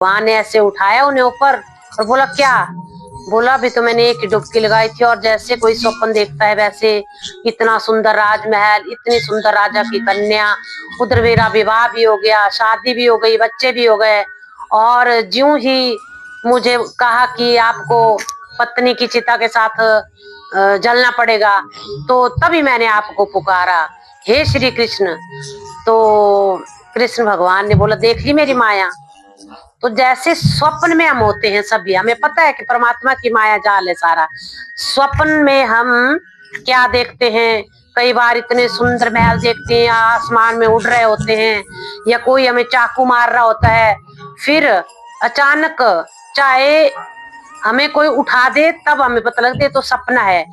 वहां ने ऐसे उठाया उन्हें ऊपर और बोला क्या? बोला अभी तो मैंने एक डुबकी लगाई थी और जैसे कोई स्वप्न देखता है वैसे इतना सुंदर राजमहल, इतनी सुंदर राजा की कन्या, उधर मेरा विवाह भी हो गया, शादी भी हो गई, बच्चे भी हो गए। और ज्यों ही मुझे कहा कि आपको पत्नी की चिता के साथ जलना पड़ेगा, तो तभी मैंने आपको पुकारा, हे श्री कृष्ण। तो कृष्ण भगवान ने बोला देख ली मेरी माया। तो जैसे स्वप्न में हम होते हैं सभी, हमें पता है कि परमात्मा की माया जाल है सारा। स्वप्न में हम क्या देखते हैं? कई बार इतने सुंदर महल देखते हैं, आसमान में उड़ रहे होते हैं, या कोई हमें चाकू मार रहा होता है, फिर अचानक चाहे हमें कोई उठा दे तब हमें पता लगता है तो सपना है।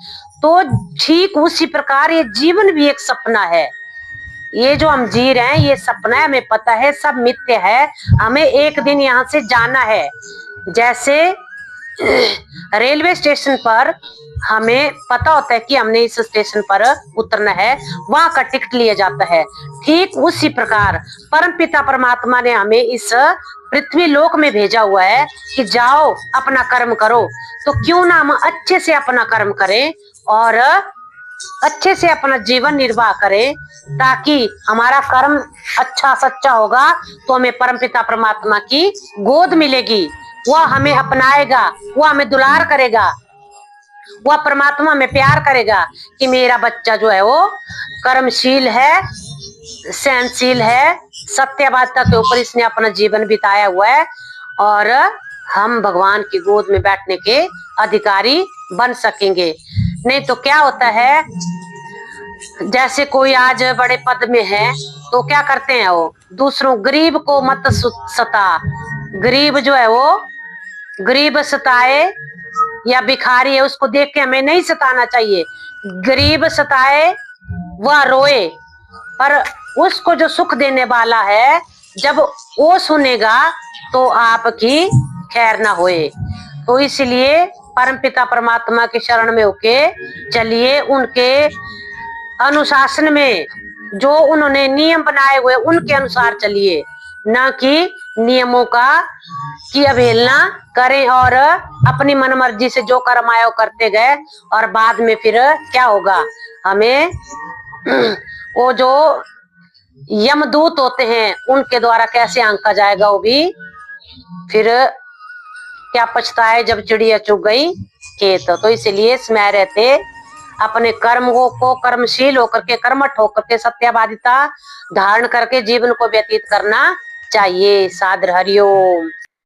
तो ठीक उसी प्रकार ये जीवन भी एक सपना है। ये जो हम जी रहे हैं ये सपना है, हमें पता है सब मिथ्या है, हमें एक दिन यहाँ से जाना है। जैसे रेलवे स्टेशन पर हमें पता होता है कि हमने इस स्टेशन पर उतरना है, वहां का टिकट लिया जाता है। ठीक उसी प्रकार परमपिता परमात्मा ने हमें इस पृथ्वी लोक में भेजा हुआ है कि जाओ अपना कर्म करो। तो क्यों ना हम अच्छे से अपना कर्म करें और अच्छे से अपना जीवन निर्वाह करें, ताकि हमारा कर्म अच्छा सच्चा होगा तो हमें परमपिता परमात्मा की गोद मिलेगी, वह हमें अपनाएगा, वह हमें दुलार करेगा, वह परमात्मा में प्यार करेगा कि मेरा बच्चा जो है वो कर्मशील है, सहनशील है, सत्यवादिता के ऊपर इसने अपना जीवन बिताया हुआ है, और हम भगवान की गोद में बैठने के अधिकारी बन सकेंगे। नहीं तो क्या होता है, जैसे कोई आज बड़े पद में है तो क्या करते हैं वो दूसरों, गरीब को मत सता। गरीब जो है वो गरीब सताए या भिखारी है उसको देख के हमें नहीं सताना चाहिए। गरीब सताए वह रोए, पर उसको जो सुख देने वाला है जब वो सुनेगा तो आपकी खैर ना होए। तो इसलिए परमपिता परमात्मा के शरण में होके चलिए, उनके अनुशासन में जो उन्होंने नियम बनाए हुए उनके अनुसार चलिए, न कि नियमों का की अवहेलना करें और अपनी मनमर्जी से जो कर्म आया करते गए, और बाद में फिर क्या होगा, हमें वो जो यमदूत होते हैं उनके द्वारा कैसे आंका जाएगा, वो भी फिर क्या पछताए जब चिड़िया चुग गई खेत। तो इसलिए समय रहते अपने कर्म को कर्मशील होकर के, कर्मठ होकर के, सत्यवादिता धारण करके जीवन को व्यतीत करना चाहिए। सादर हरिओम।